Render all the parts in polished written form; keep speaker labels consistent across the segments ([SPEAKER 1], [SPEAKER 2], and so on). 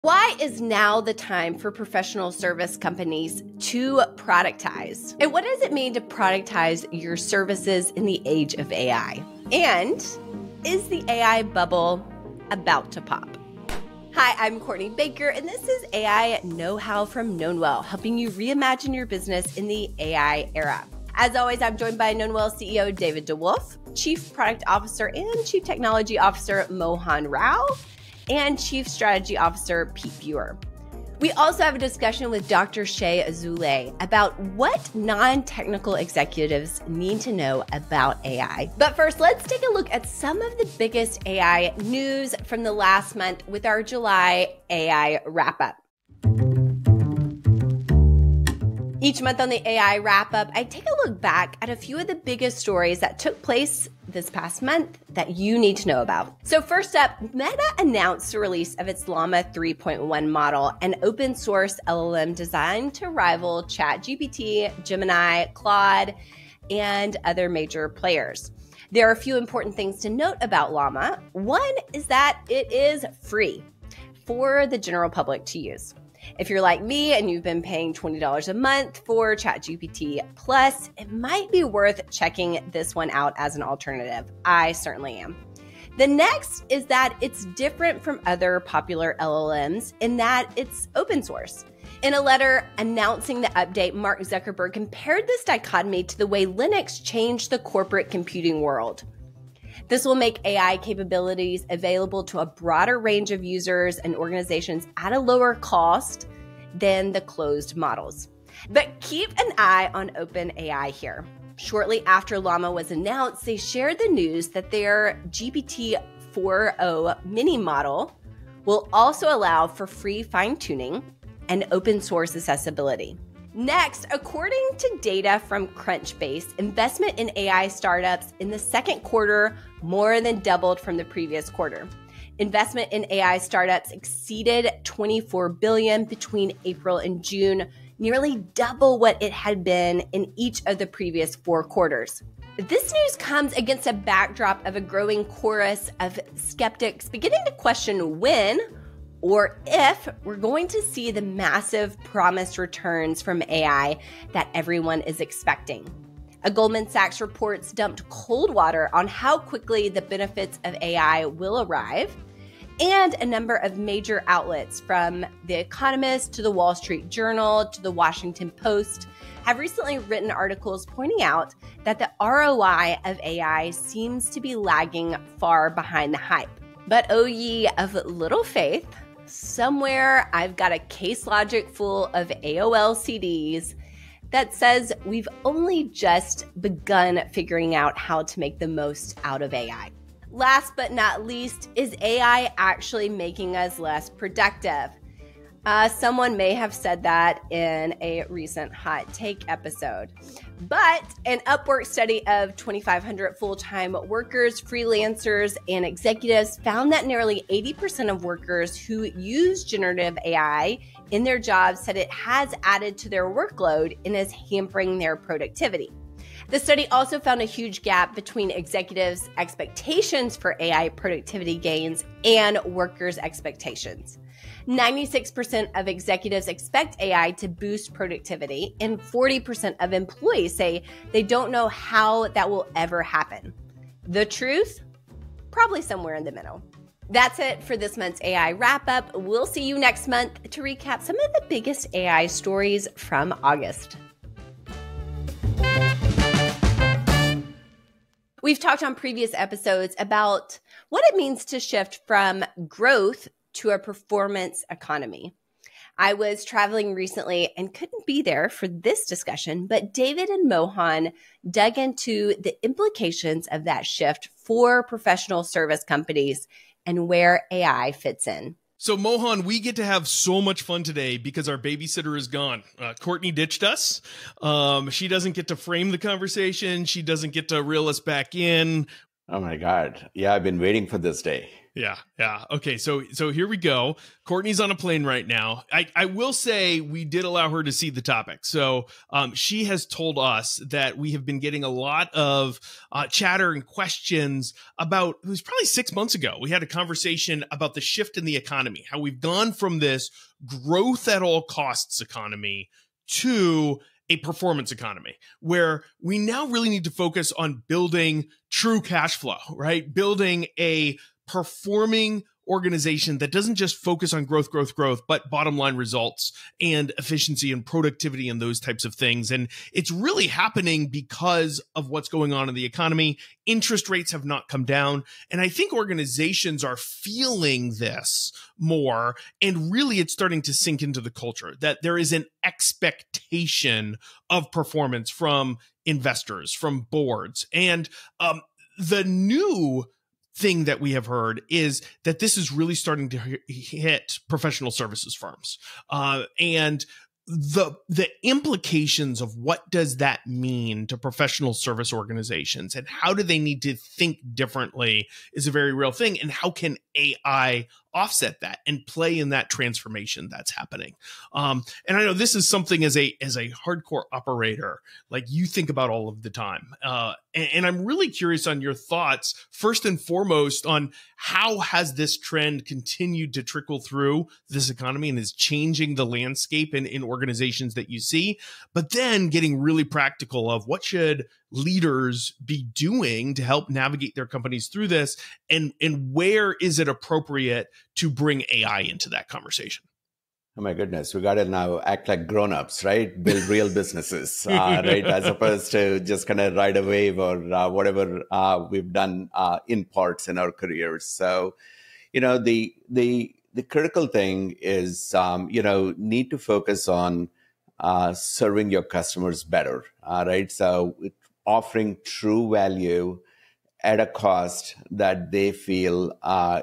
[SPEAKER 1] Why is now the time for professional service companies to productize? And what does it mean to productize your services in the age of AI? And is the AI bubble about to pop? Hi, I'm Courtney Baker, and this is AI Know-How from Knownwell, helping you reimagine your business in the AI era. As always, I'm joined by Knownwell CEO David DeWolf, Chief Product Officer and Chief Technology Officer Mohan Rao, and Chief Strategy Officer Pete Buer. We also have a discussion with Dr. Shai Azoulai about what non-technical executives need to know about AI. But first, let's take a look at some of the biggest AI news from the last month with our July AI wrap-up. Each month on the AI wrap-up, I take a look back at a few of the biggest stories that took place this past month that you need to know about. So first up, Meta announced the release of its Llama 3.1 model, an open source LLM designed to rival ChatGPT, Gemini, Claude, and other major players. There are a few important things to note about Llama. One is that it is free for the general public to use. If you're like me and you've been paying $20 a month for ChatGPT Plus, it might be worth checking this one out as an alternative. I certainly am. The next is that it's different from other popular LLMs in that it's open source. In a letter announcing the update, Mark Zuckerberg compared this dichotomy to the way Linux changed the corporate computing world. This will make AI capabilities available to a broader range of users and organizations at a lower cost than the closed models. But keep an eye on OpenAI here. Shortly after Llama was announced, they shared the news that their GPT-4o mini model will also allow for free fine-tuning and open source accessibility. Next, according to data from Crunchbase, investment in AI startups in the second quarter more than doubled from the previous quarter. Investment in AI startups exceeded $24 billion between April and June, nearly double what it had been in each of the previous 4 quarters. This news comes against a backdrop of a growing chorus of skeptics beginning to question when or if we're going to see the massive promised returns from AI that everyone is expecting. A Goldman Sachs report dumped cold water on how quickly the benefits of AI will arrive, and a number of major outlets from The Economist to the Wall Street Journal to the Washington Post have recently written articles pointing out that the ROI of AI seems to be lagging far behind the hype. But O ye of little faith, somewhere I've got a case logic full of AOL CDs that says we've only just begun figuring out how to make the most out of AI. Last but not least, is AI actually making us less productive? Someone may have said that in a recent hot take episode. But an Upwork study of 2,500 full-time workers, freelancers, and executives found that nearly 80% of workers who use generative AI in their jobs said it has added to their workload and is hampering their productivity. The study also found a huge gap between executives' expectations for AI productivity gains and workers' expectations. 96% of executives expect AI to boost productivity, and 40% of employees say they don't know how that will ever happen. The truth? Probably somewhere in the middle. That's it for this month's AI wrap-up. We'll see you next month to recap some of the biggest AI stories from August. We've talked on previous episodes about what it means to shift from growth to a performance economy. I was traveling recently and couldn't be there for this discussion, but David and Mohan dug into the implications of that shift for professional service companies and where AI fits in.
[SPEAKER 2] So Mohan, we get to have so much fun today because our babysitter is gone. Courtney ditched us. She doesn't get to frame the conversation. She doesn't get to reel us back in.
[SPEAKER 3] Oh my God. Yeah, I've been waiting for this day.
[SPEAKER 2] Yeah. Yeah. Okay. So here we go. Courtney's on a plane right now. I will say we did allow her to see the topic. So she has told us that we have been getting a lot of chatter and questions about, it was probably 6 months ago. We had a conversation about the shift in the economy, how we've gone from this growth at all costs economy to a performance economy, where we now really need to focus on building true cash flow, right? Building a performing organization that doesn't just focus on growth, but bottom line results and efficiency and productivity and those types of things. And it's really happening because of what's going on in the economy. Interest rates have not come down. And I think organizations are feeling this more. And really, it's starting to sink into the culture that there is an expectation of performance from investors, from boards. And the new thing that we have heard is that this is really starting to hit professional services firms. And the implications of what does that mean to professional service organizations and how do they need to think differently is a very real thing. And how can AI offset that and play in that transformation that's happening? And I know this is something as a hardcore operator, like you think about all of the time. And I'm really curious on your thoughts, first and foremost, on how has this trend continued to trickle through this economy and is changing the landscape in organizations that you see, but then getting really practical of what should leaders be doing to help navigate their companies through this, and where is it appropriate to bring AI into that conversation?
[SPEAKER 3] Oh my goodness, we got to now act like grown-ups, right? Build real businesses, right? As opposed to just kind of ride a wave or whatever we've done in parts in our careers. So, the critical thing is, need to focus on serving your customers better, right? So offering true value at a cost that they feel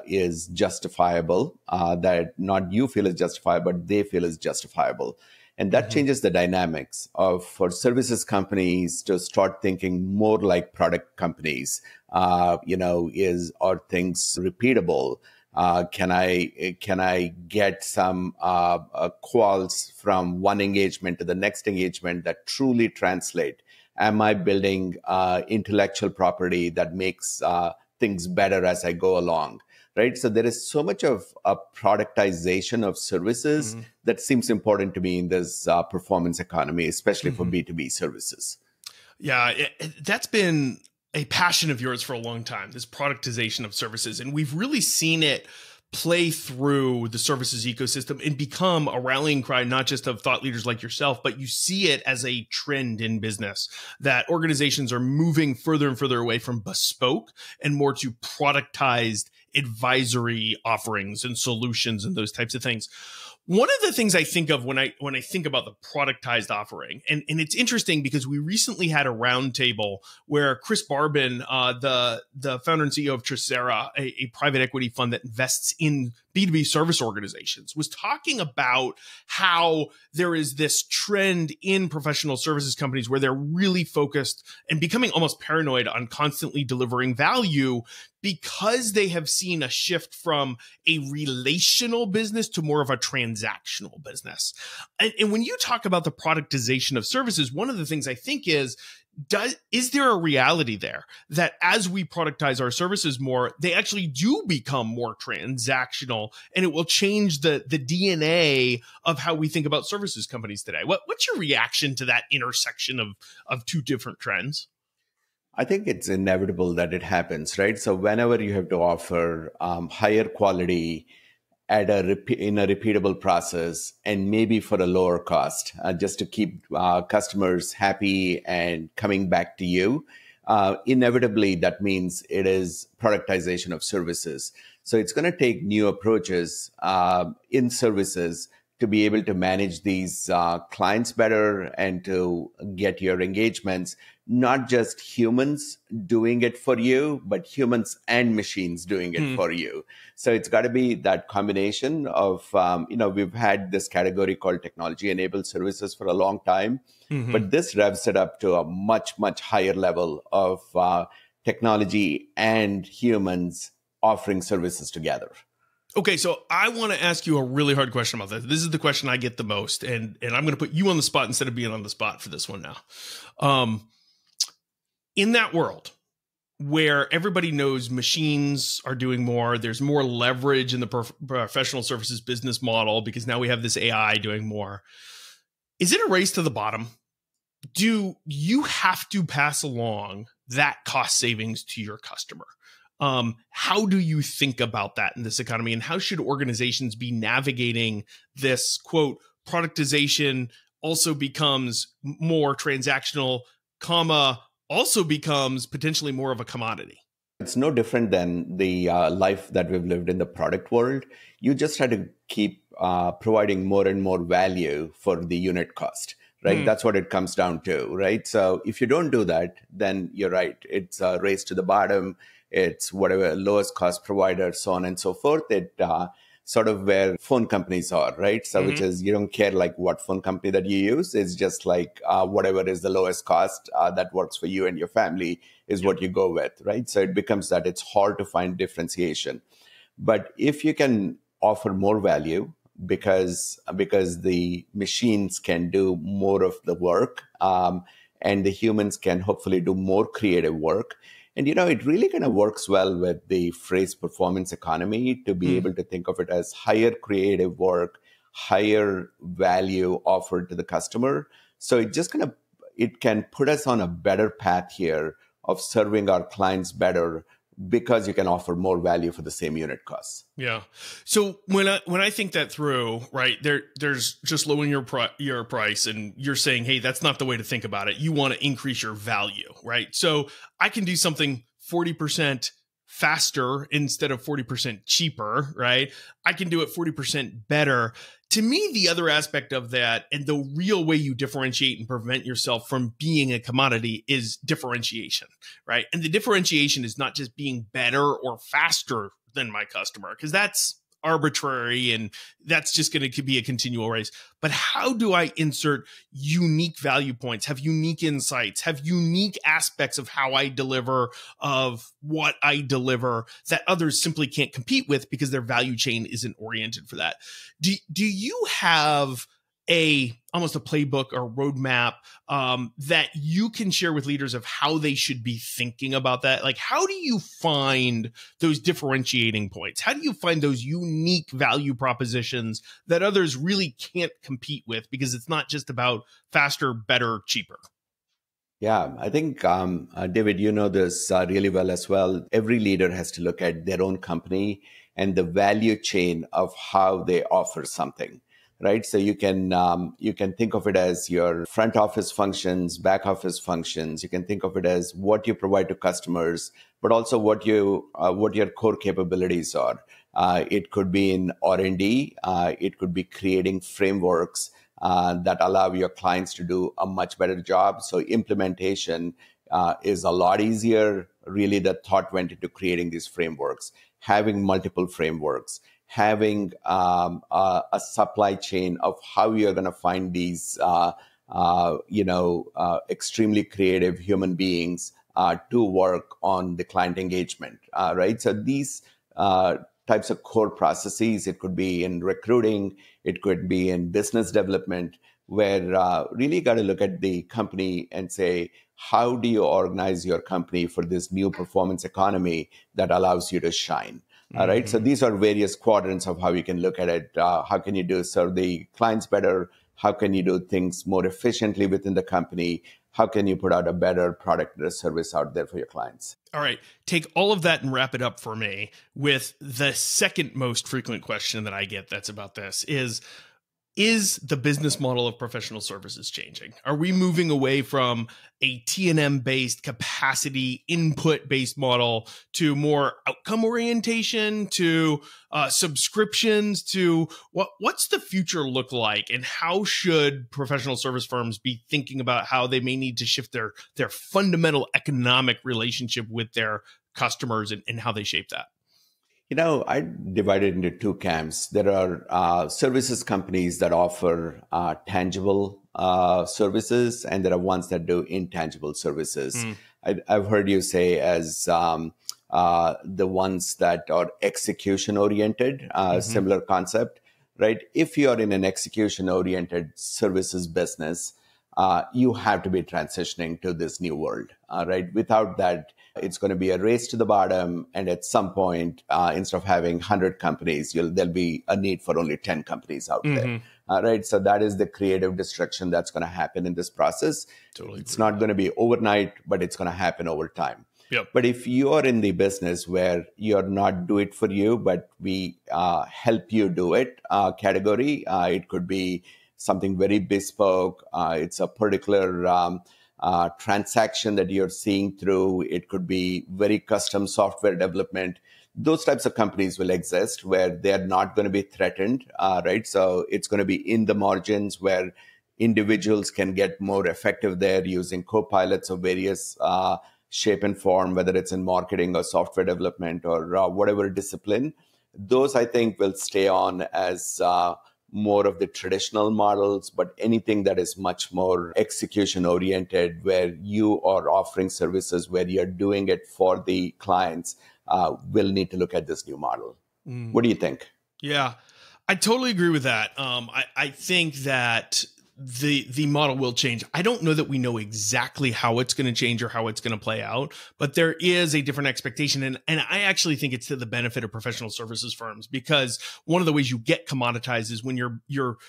[SPEAKER 3] is justifiable, that not you feel is justifiable, but they feel is justifiable. And that changes the dynamics for services companies to start thinking more like product companies. Are things repeatable? Can I get some calls from one engagement to the next engagement that truly translate? Am I building intellectual property that makes things better as I go along, right? So there is so much of a productization of services that seems important to me in this performance economy, especially for B2B services.
[SPEAKER 2] Yeah, that's been a passion of yours for a long time, this productization of services. And we've really seen it play through the services ecosystem and become a rallying cry, not just of thought leaders like yourself, but you see it as a trend in business that organizations are moving further and further away from bespoke and more to productized advisory offerings and solutions and those types of things. One of the things I think of when I think about the productized offering, and it's interesting because we recently had a roundtable where Chris Barbin, the founder and CEO of Tricera, a private equity fund that invests in B2B service organizations, was talking about how there is this trend in professional services companies where they're really focused and becoming almost paranoid on constantly delivering value because they have seen a shift from a relational business to more of a transactional business. And when you talk about the productization of services, one of the things I think is there a reality there that as we productize our services more, they actually do become more transactional, and it will change the DNA of how we think about services companies today? What's your reaction to that intersection of two different trends?
[SPEAKER 3] I think it's inevitable that it happens, right? So whenever you have to offer higher quality in a repeatable process and maybe for a lower cost, just to keep customers happy and coming back to you, inevitably that means it is productization of services. So it's going to take new approaches in services to be able to manage these clients better and to get your engagements, not just humans doing it for you, but humans and machines doing it for you. So it's got to be that combination of, we've had this category called technology-enabled services for a long time, but this revs it up to a much, much higher level of technology and humans offering services together.
[SPEAKER 2] Okay, so I want to ask you a really hard question about this. This is the question I get the most, and I'm going to put you on the spot instead of being on the spot for this one now. In that world where everybody knows machines are doing more, there's more leverage in the professional services business model because now we have this AI doing more. Is it a race to the bottom? Do you have to pass along that cost savings to your customer? How do you think about that in this economy? And how should organizations be navigating this, quote, productization also becomes more transactional, comma, also becomes potentially more of a commodity?
[SPEAKER 3] It's no different than the life that we've lived in the product world. You just had to keep providing more and more value for the unit cost, right? That's what it comes down to, right? So if you don't do that, then you're right. It's a race to the bottom. It's whatever lowest cost provider, so on and so forth. It sort of where phone companies are, right? So which is, you don't care like what phone company that you use. It's just like whatever is the lowest cost that works for you and your family is what you go with, right? So it becomes that it's hard to find differentiation. But if you can offer more value because the machines can do more of the work and the humans can hopefully do more creative work. And, it really kind of works well with the phrase performance economy to be able to think of it as higher creative work, higher value offered to the customer. So it can put us on a better path here of serving our clients better because you can offer more value for the same unit costs.
[SPEAKER 2] Yeah. So when I think that through, right, there's just lowering your price, and you're saying, hey, that's not the way to think about it. You want to increase your value, right? So I can do something 40% faster instead of 40% cheaper, right? I can do it 40% better. To me, the other aspect of that and the real way you differentiate and prevent yourself from being a commodity is differentiation, right? And the differentiation is not just being better or faster than my customer, because that's arbitrary and that's just going to be a continual race. But how do I insert unique value points, have unique insights, have unique aspects of how I deliver, of what I deliver that others simply can't compete with because their value chain isn't oriented for that? Do you have almost a playbook or roadmap that you can share with leaders of how they should be thinking about that? Like, how do you find those differentiating points? How do you find those unique value propositions that others really can't compete with because it's not just about faster, better, cheaper?
[SPEAKER 3] Yeah, I think, David, you know this really well as well. Every leader has to look at their own company and the value chain of how they offer something. Right. So you can think of it as your front office functions, back office functions. You can think of it as what you provide to customers, but also what your core capabilities are. It could be in R&D. It could be creating frameworks that allow your clients to do a much better job. So implementation is a lot easier. Really, the thought went into creating these frameworks, having multiple frameworks, having a supply chain of how you're going to find these, extremely creative human beings to work on the client engagement, right? So these types of core processes, it could be in recruiting, it could be in business development, where really got to look at the company and say, how do you organize your company for this new performance economy that allows you to shine? All right. So these are various quadrants of how you can look at it. How can you serve the clients better? How can you do things more efficiently within the company? How can you put out a better product or service out there for your clients?
[SPEAKER 2] All right. Take all of that and wrap it up for me with the second most frequent question that I get that's about this is the business model of professional services changing? Are we moving away from a T&M based capacity input based model to more outcome orientation, to subscriptions, to what's the future look like? And how should professional service firms be thinking about how they may need to shift their fundamental economic relationship with their customers and how they shape that?
[SPEAKER 3] I divide it into two camps. There are services companies that offer tangible services, and there are ones that do intangible services. I've heard you say as the ones that are execution oriented, similar concept, right? If you're in an execution oriented services business, you have to be transitioning to this new world, right? Without that, it's going to be a race to the bottom. And at some point, instead of having 100 companies, there'll be a need for only 10 companies out there. Right. So that is the creative destruction that's going to happen in this process.
[SPEAKER 2] Totally
[SPEAKER 3] it's not going to be overnight, but it's going to happen over time.
[SPEAKER 2] Yep.
[SPEAKER 3] But if you are in the business where you're not do it for you, but we help you do it category, it could be something very bespoke. It's a particular transaction that you're seeing through. It could be very custom software development. Those types of companies will exist where they're not going to be threatened, right? So it's going to be in the margins where individuals can get more effective there using co-pilots of various shape and form, whether it's in marketing or software development or whatever discipline. Those, I think, will stay on as more of the traditional models, but anything that is much more execution oriented, where you are offering services, where you're doing it for the clients, will need to look at this new model. What do you think?
[SPEAKER 2] Yeah, I totally agree with that. I think that the model will change. I don't know that we know exactly how it's going to change or how it's going to play out, but there is a different expectation. And I actually think it's to the benefit of professional services firms, because one of the ways you get commoditized is when you're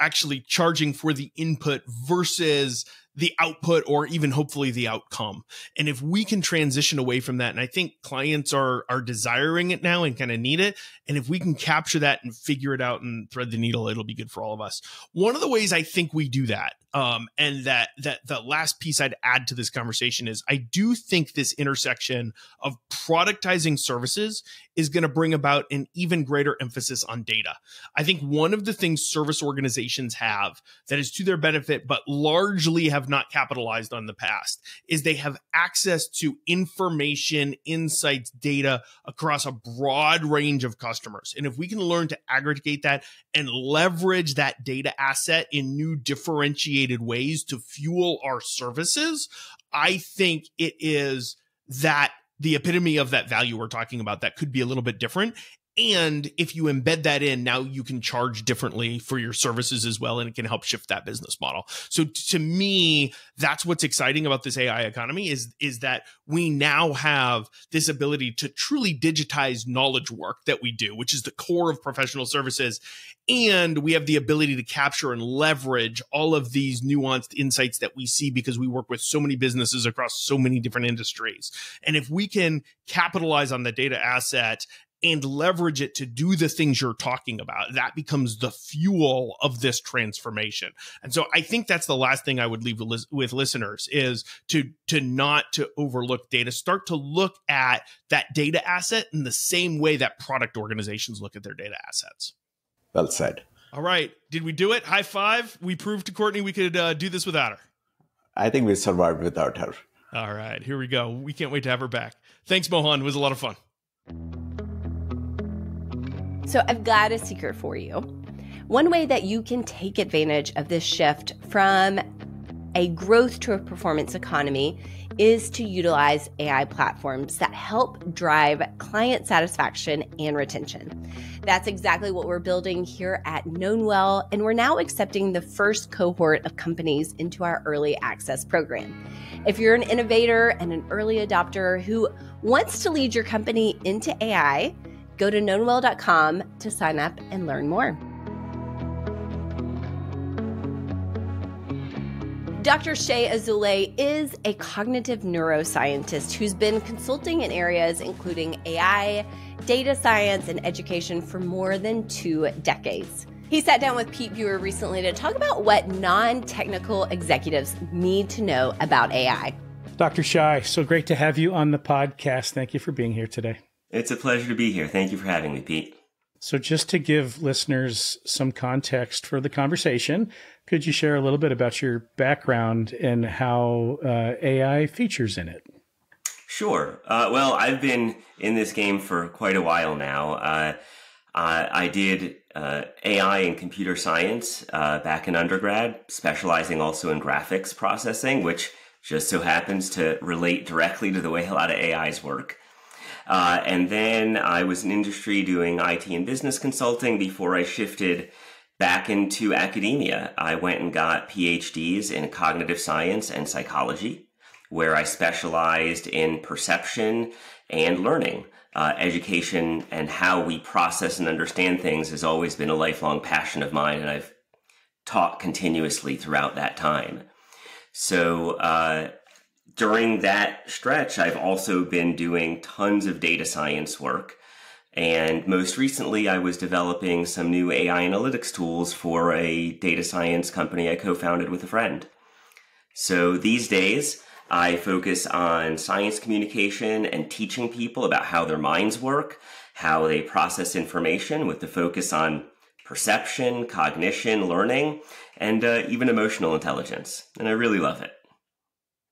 [SPEAKER 2] actually charging for the input versus the output, or even hopefully the outcome. And if we can transition away from that, and I think clients are desiring it now and kind of need it. And if we can capture that and figure it out and thread the needle, it'll be good for all of us. One of the ways I think we do that, and that the last piece I'd add to this conversation is I do think this intersection of productizing services is going to bring about an even greater emphasis on data. I think one of the things service organizations have that is to their benefit, but largely have not capitalized on in the past, is they have access to information, insights, data across a broad range of customers. And if we can learn to aggregate that and leverage that data asset in new differentiated ways to fuel our services, I think it is that the epitome of that value we're talking about that could be a little bit different. And if you embed that in, now you can charge differently for your services as well, and it can help shift that business model. So to me, that's what's exciting about this AI economy is that we now have this ability to truly digitize knowledge work that we do, which is the core of professional services. And we have the ability to capture and leverage all of these nuanced insights that we see because we work with so many businesses across so many different industries. And if we can capitalize on the data asset and leverage it to do the things you're talking about, that becomes the fuel of this transformation. And so I think that's the last thing I would leave with listeners is to not to overlook data. Start to look at that data asset in the same way that product organizations look at their data assets.
[SPEAKER 3] Well said.
[SPEAKER 2] All right. Did we do it? High five. We proved to Courtney we could do this without her.
[SPEAKER 3] I think we survived without her.
[SPEAKER 2] All right. Here we go. We can't wait to have her back. Thanks, Mohan. It was a lot of fun.
[SPEAKER 1] So I've got a secret for you. One way that you can take advantage of this shift from a growth to a performance economy is to utilize AI platforms that help drive client satisfaction and retention. That's exactly what we're building here at Knownwell, and we're now accepting the first cohort of companies into our early access program. If you're an innovator and an early adopter who wants to lead your company into AI, go to knownwell.com to sign up and learn more. Dr. Shai Azoulai is a cognitive neuroscientist who's been consulting in areas including AI, data science, and education for more than 2 decades. He sat down with Pete Buer recently to talk about what non-technical executives need to know about AI.
[SPEAKER 4] Dr. Shai, so great to have you on the podcast. Thank you for being here today.
[SPEAKER 5] It's a pleasure to be here. Thank you for having me, Pete.
[SPEAKER 4] So just to give listeners some context for the conversation, could you share a little bit about your background and how AI features in it?
[SPEAKER 5] Sure. Well, I've been in this game for quite a while now. I did AI and computer science back in undergrad, specializing also in graphics processing, which just so happens to relate directly to the way a lot of AIs work. And then I was in industry doing IT and business consulting before I shifted back into academia. I went and got PhDs in cognitive science and psychology, where I specialized in perception and learning. Education and how we process and understand things has always been a lifelong passion of mine, and I've taught continuously throughout that time. So during that stretch, I've also been doing tons of data science work. And most recently, I was developing some new AI analytics tools for a data science company I co-founded with a friend. So these days, I focus on science communication and teaching people about how their minds work, how they process information, with the focus on perception, cognition, learning, and even emotional intelligence. And I really love it.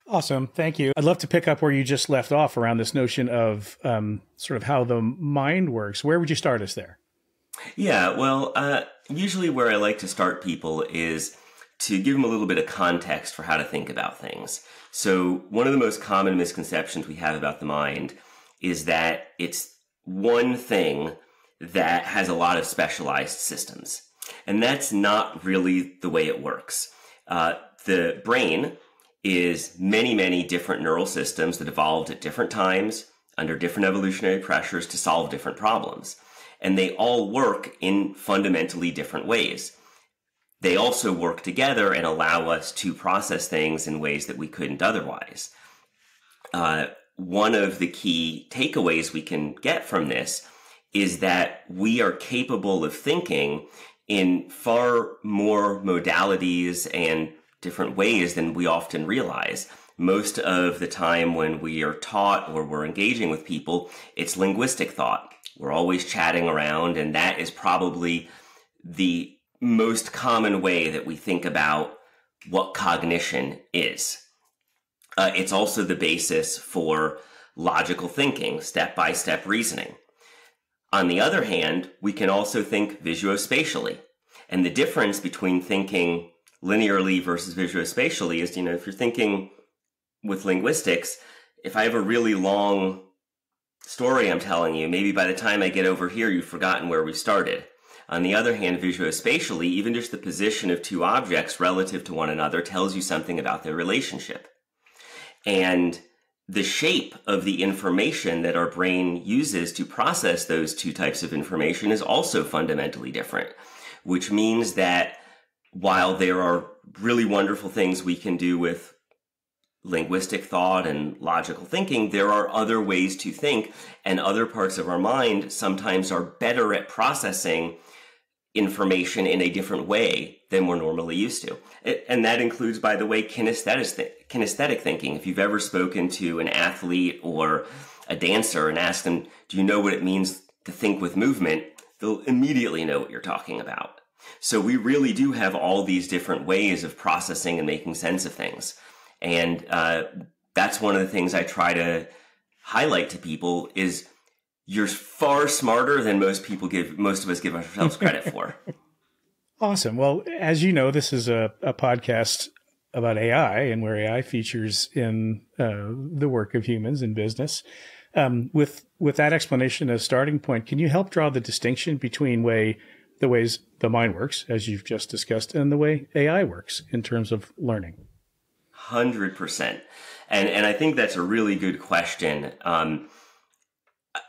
[SPEAKER 4] Awesome. Thank you. I'd love to pick up where you just left off around this notion of sort of how the mind works. Where would you start us there?
[SPEAKER 5] Yeah, well, usually where I like to start people is to give them a little bit of context for how to think about things. So one of the most common misconceptions we have about the mind is that it's one thing that has a lot of specialized systems. And that's not really the way it works. The brain is many, many different neural systems that evolved at different times under different evolutionary pressures to solve different problems. And they all work in fundamentally different ways. They also work together and allow us to process things in ways that we couldn't otherwise. One of the key takeaways we can get from this is that we are capable of thinking in far more modalities and different ways than we often realize. Most of the time when we are taught or we're engaging with people, it's linguistic thought. We're always chatting around, and that is probably the most common way that we think about what cognition is. It's also the basis for logical thinking, step-by-step reasoning. On the other hand, we can also think visuospatially. And the difference between thinking linearly versus visuospatially is, if you're thinking with linguistics, if I have a really long story I'm telling you, maybe by the time I get over here, you've forgotten where we started. On the other hand, visuospatially, even just the position of two objects relative to one another tells you something about their relationship. And the shape of the information that our brain uses to process those two types of information is also fundamentally different, which means that while there are really wonderful things we can do with linguistic thought and logical thinking, there are other ways to think, and other parts of our mind sometimes are better at processing information in a different way than we're normally used to. And that includes, by the way, kinesthetic thinking. If you've ever spoken to an athlete or a dancer and asked them, do you know what it means to think with movement? They'll immediately know what you're talking about. So we really do have all these different ways of processing and making sense of things. And that's one of the things I try to highlight to people is you're far smarter than most of us give ourselves credit for.
[SPEAKER 4] Awesome. Well, as you know, this is a podcast about AI and where AI features in the work of humans in business. With that explanation as starting point, can you help draw the distinction between the ways the mind works, as you've just discussed, and the way AI works in terms of learning?
[SPEAKER 5] 100%. And I think that's a really good question.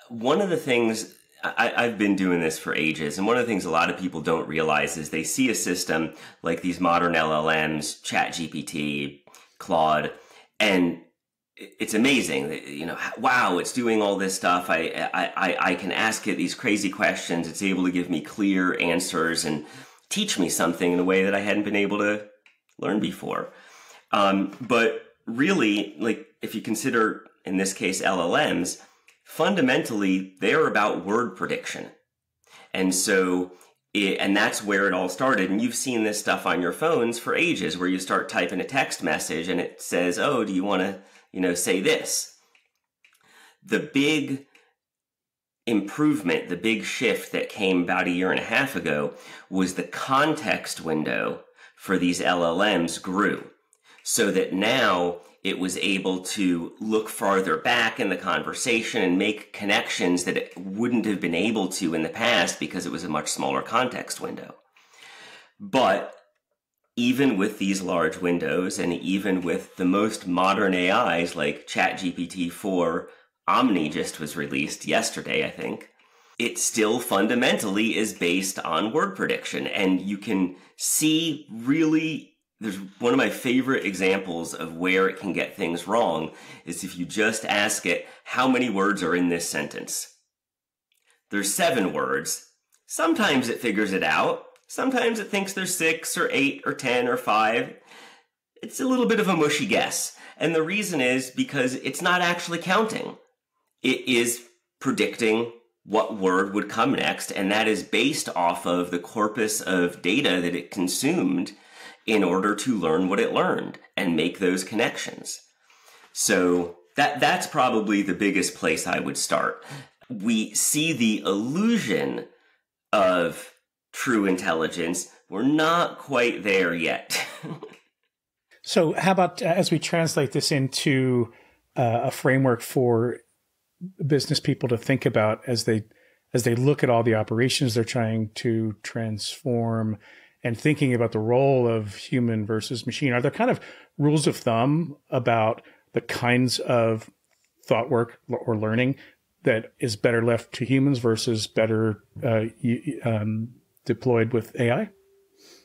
[SPEAKER 5] One of the things, I've been doing this for ages, and one of the things a lot of people don't realize is they see a system like these modern LLMs, ChatGPT, Claude, and it's amazing. Wow, it's doing all this stuff. I can ask it these crazy questions. It's able to give me clear answers and teach me something in a way that I hadn't been able to learn before. But really, like if you consider, in this case, LLMs, fundamentally, they're about word prediction. And so, and that's where it all started. And you've seen this stuff on your phones for ages, where you start typing a text message and it says, oh, do you want to, say this? The big improvement, the big shift that came about 1.5 years ago was the context window for these LLMs grew. so that now it was able to look farther back in the conversation and make connections that it wouldn't have been able to in the past because it was a much smaller context window. But even with these large windows, and even with the most modern AIs like ChatGPT-4, Omni just was released yesterday, I think, it still fundamentally is based on word prediction. And you can see really, there's one of my favorite examples of where it can get things wrong is if you just ask it, how many words are in this sentence? There's 7 words. Sometimes it figures it out. Sometimes it thinks there's 6 or 8 or 10 or 5. It's a little bit of a mushy guess. And the reason is because it's not actually counting. It is predicting what word would come next, and that is based off of the corpus of data that it consumed in order to learn what it learned and make those connections. So that's probably the biggest place I would start. We see the illusion of true intelligence. We're not quite there yet.
[SPEAKER 4] So how about as we translate this into a framework for business people to think about as they look at all the operations they're trying to transform and thinking about the role of human versus machine? Are there kind of rules of thumb about the kinds of thought work or learning that is better left to humans versus better deployed with AI?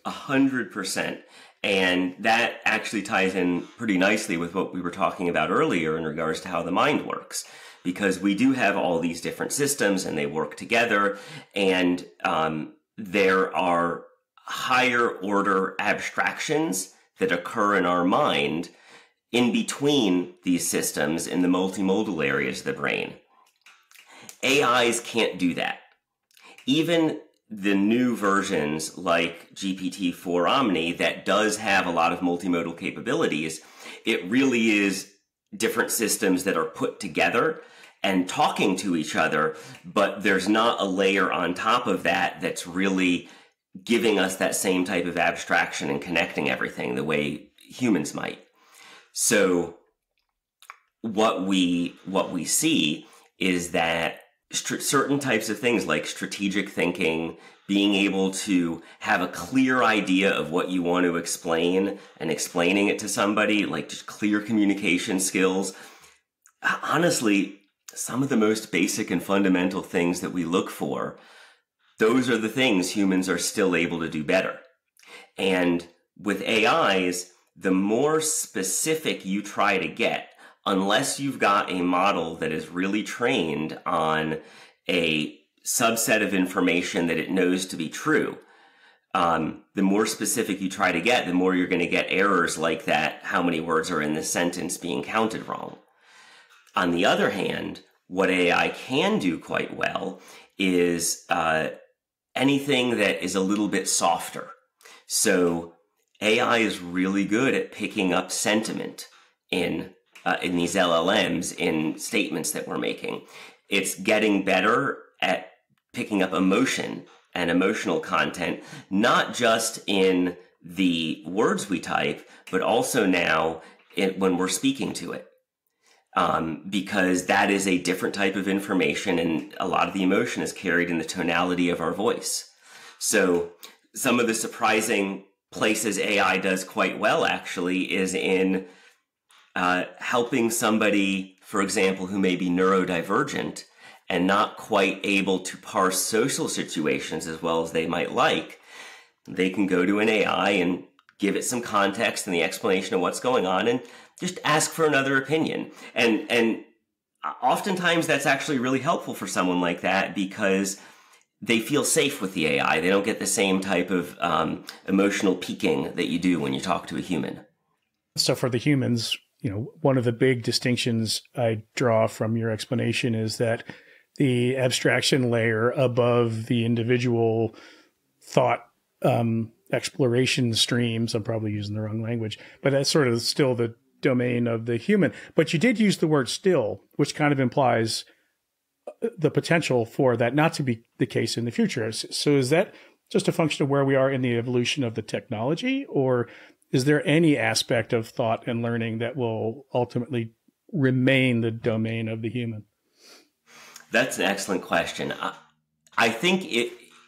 [SPEAKER 5] 100%. And that actually ties in pretty nicely with what we were talking about earlier in regards to how the mind works. Because we do have all these different systems and they work together, and there are higher order abstractions that occur in our mind in between these systems in the multimodal areas of the brain. AIs can't do that. Even the new versions like GPT-4 Omni that does have a lot of multimodal capabilities, it really is different systems that are put together and talking to each other, but there's not a layer on top of that that's really giving us that same type of abstraction and connecting everything the way humans might. So what we see is that certain types of things like strategic thinking, being able to have a clear idea of what you want to explain and explaining it to somebody, like just clear communication skills. Honestly, some of the most basic and fundamental things that we look for, those are the things humans are still able to do better. And with AIs, the more specific you try to get, unless you've got a model that is really trained on a subset of information that it knows to be true, the more specific you try to get, the more you're going to get errors like that, how many words are in this sentence being counted wrong. On the other hand, what AI can do quite well is anything that is a little bit softer. So AI is really good at picking up sentiment in these LLMs, in statements that we're making. It's getting better at picking up emotion and emotional content, not just in the words we type, but also now when we're speaking to it. Because that is a different type of information, and a lot of the emotion is carried in the tonality of our voice. So some of the surprising places AI does quite well actually is in helping somebody, for example, who may be neurodivergent and not quite able to parse social situations as well as they might like. They can go to an AI and give it some context and the explanation of what's going on and just ask for another opinion. And oftentimes that's actually really helpful for someone like that because they feel safe with the AI. They don't get the same type of emotional piquing that you do when you talk to a human.
[SPEAKER 4] So for the humans, one of the big distinctions I draw from your explanation is that the abstraction layer above the individual thought exploration streams, I'm probably using the wrong language, but that's sort of still the domain of the human. But you did use the word still, which kind of implies the potential for that not to be the case in the future. So is that just a function of where we are in the evolution of the technology, or is there any aspect of thought and learning that will ultimately remain the domain of the human?
[SPEAKER 5] That's an excellent question. I think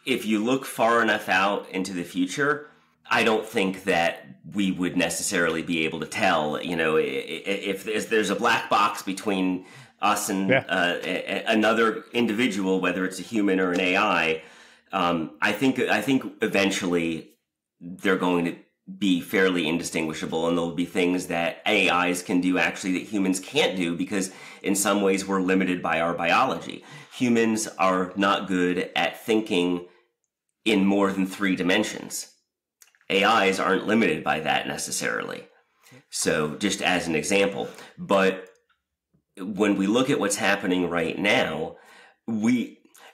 [SPEAKER 5] if you look far enough out into the future, I don't think that we would necessarily be able to tell, if there's a black box between us and another individual, whether it's a human or an AI. I think eventually they're going to be fairly indistinguishable, and there'll be things that AIs can do actually that humans can't do, because in some ways we're limited by our biology. Humans are not good at thinking in more than 3 dimensions. AIs aren't limited by that necessarily. So just as an example, but when we look at what's happening right now,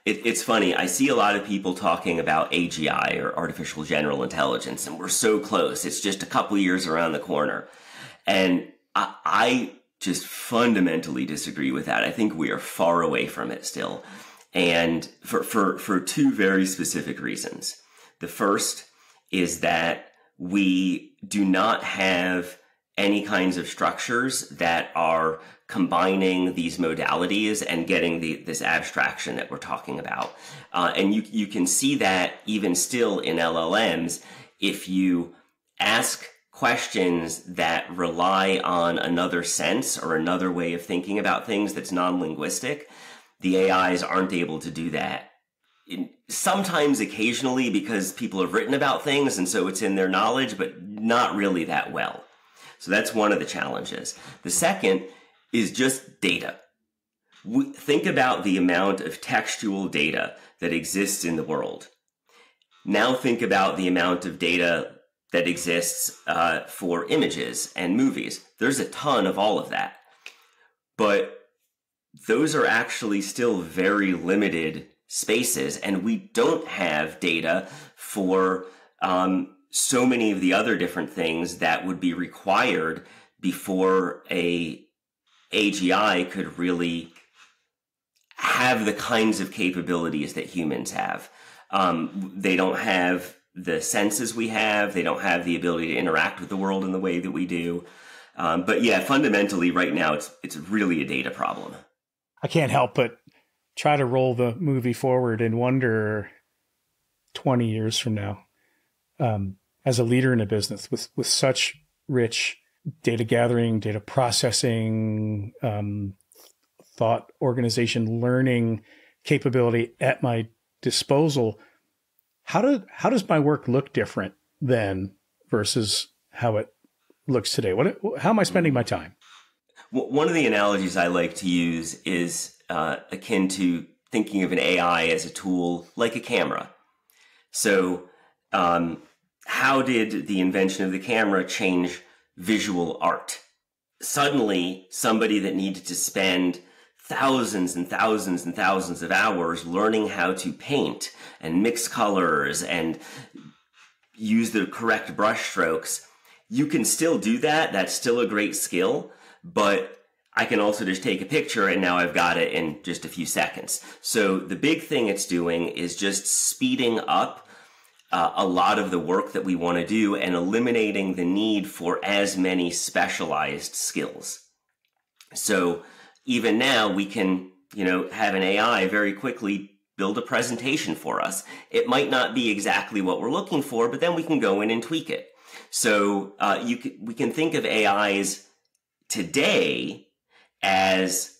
[SPEAKER 5] it's funny. I see a lot of people talking about AGI, or artificial general intelligence, and we're so close. It's just a couple years around the corner. And I just fundamentally disagree with that. I think we are far away from it still. And for 2 very specific reasons. The first is that we do not have any kinds of structures that are combining these modalities and getting this abstraction that we're talking about. And you can see that even still in LLMs. If you ask questions that rely on another sense or another way of thinking about things that's non-linguistic, the AIs aren't able to do that. Sometimes occasionally, because people have written about things and so it's in their knowledge, but not really that well. So that's one of the challenges. The second is just data. Think about the amount of textual data that exists in the world. Now think about the amount of data that exists for images and movies. There's a ton of all of that. But those are actually still very limited spaces, and we don't have data for so many of the other different things that would be required before a AGI could really have the kinds of capabilities that humans have. They don't have the senses we have. They don't have the ability to interact with the world in the way that we do. But yeah, fundamentally right now, it's really a data problem.
[SPEAKER 4] I can't help but try to roll the movie forward and wonder 20 years from now, as a leader in a business with such rich data gathering, data processing, thought organization, learning capability at my disposal, how does my work look different then versus how it looks today? How am I spending my time?
[SPEAKER 5] One of the analogies I like to use is akin to thinking of an AI as a tool like a camera. So how did the invention of the camera change visual art? Suddenly, somebody that needed to spend thousands and thousands and thousands of hours learning how to paint and mix colors and use the correct brush strokes, you can still do that. That's still a great skill, but I can also just take a picture and now I've got it in just a few seconds. So the big thing it's doing is just speeding up a lot of the work that we want to do and eliminating the need for as many specialized skills. So even now we can, have an AI very quickly build a presentation for us. It might not be exactly what we're looking for, but then we can go in and tweak it. So we can think of AIs today as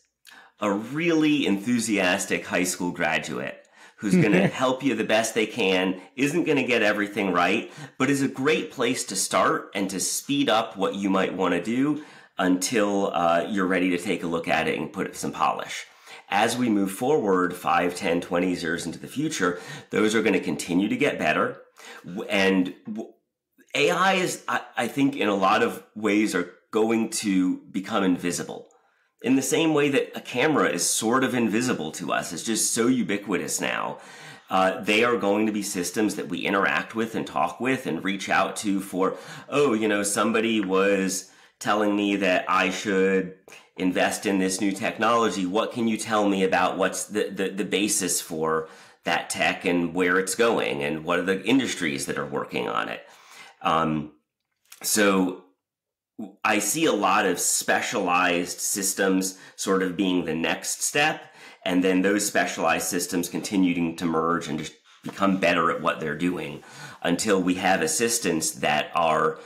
[SPEAKER 5] a really enthusiastic high school graduate who's going to help you the best they can, isn't going to get everything right, but is a great place to start and to speed up what you might want to do until you're ready to take a look at it and put some polish. As we move forward 5, 10, 20 years into the future, those are going to continue to get better. And AI is, I think, in a lot of ways are going to become invisible. In the same way that a camera is sort of invisible to us, it's just so ubiquitous now. They are going to be systems that we interact with and talk with and reach out to for, somebody was telling me that I should invest in this new technology. What can you tell me about what's the basis for that tech and where it's going and what are the industries that are working on it? So I see a lot of specialized systems sort of being the next step, and then those specialized systems continuing to merge and just become better at what they're doing until we have assistants that are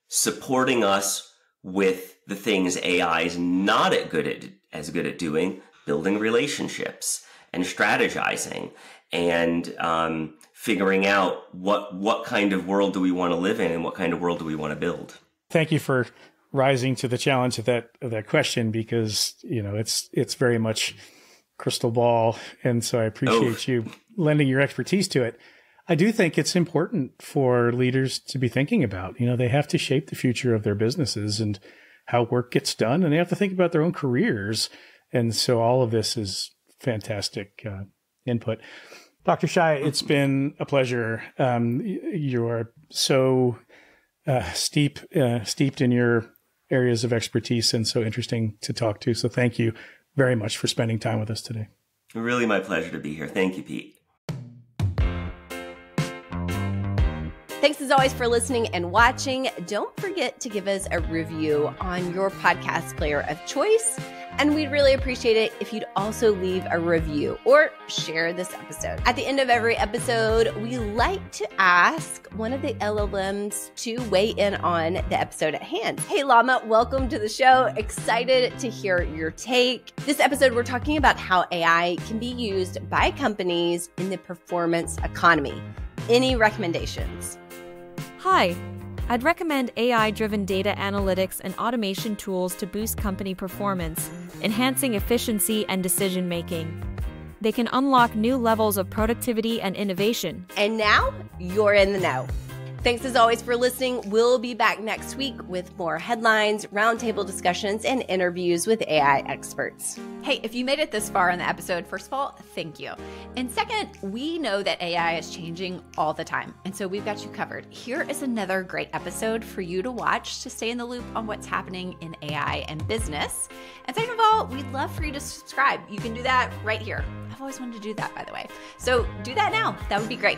[SPEAKER 5] supporting us with the things AI is not as good at doing, building relationships and strategizing and figuring out what kind of world do we want to live in and what kind of world do we want to build.
[SPEAKER 4] Thank you for rising to the challenge of that question, because it's very much crystal ball, and so I appreciate you lending your expertise to it. I do think it's important for leaders to be thinking about, they have to shape the future of their businesses and how work gets done, and they have to think about their own careers. And so all of this is fantastic input. Dr. Shai, it's been a pleasure. You are so steeped in your areas of expertise and so interesting to talk to. So thank you very much for spending time with us today.
[SPEAKER 5] Really my pleasure to be here. Thank you, Pete.
[SPEAKER 1] Thanks as always for listening and watching. Don't forget to give us a review on your podcast player of choice. And we'd really appreciate it if you'd also leave a review or share this episode. At the end of every episode, we like to ask one of the LLMs to weigh in on the episode at hand. Hey, Llama, welcome to the show. Excited to hear your take. This episode, we're talking about how AI can be used by companies in the performance economy. Any recommendations?
[SPEAKER 6] Hi. I'd recommend AI-driven data analytics and automation tools to boost company performance, enhancing efficiency and decision-making. They can unlock new levels of productivity and innovation.
[SPEAKER 1] And now, you're in the know. Thanks as always for listening. We'll be back next week with more headlines, roundtable discussions, and interviews with AI experts.
[SPEAKER 7] Hey, if you made it this far in the episode, first of all, thank you. And second, we know that AI is changing all the time, and so we've got you covered. Here is another great episode for you to watch to stay in the loop on what's happening in AI and business. And second of all, we'd love for you to subscribe. You can do that right here. I've always wanted to do that, by the way. So do that now. That would be great.